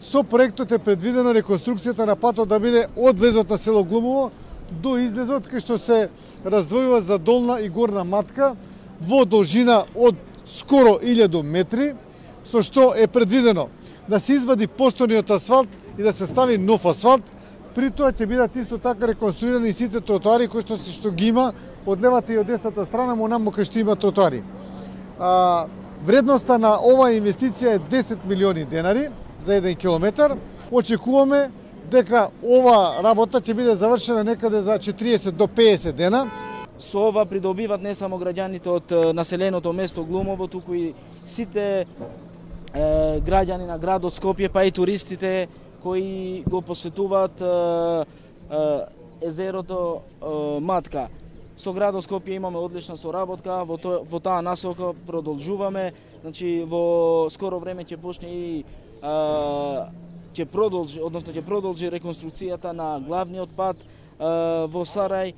Со проектот е предвидено реконструкцијата на патот да биде од влезот на село Глумово до излезот кај што се раздвојува за долна и горна матка во должина од скоро 1000 метри, со што е предвидено да се извади постојниот асфалт и да се стави нов асфалт. При тоа ќе бидат исто така реконструирани и сите тротоари кои што ги има од левата и од десната страна, монаму кај што има тротоари. Вредноста на оваа инвестиција е 10 милиони денари за 1 километар. Очекуваме дека ова работа ќе биде завршена некаде за 40 до 50 дена. Со ова придобиват не само граѓаните од населеното место Глумово, туку и сите граѓани на градот Скопје, па и туристите кои го посетуваат езерото Матка. Со градот Скопје имаме одлична соработка, во таа насока продолжуваме, значи во скоро време ќе почне и ќе продолжи реконструкцијата на главниот пат во Сарај.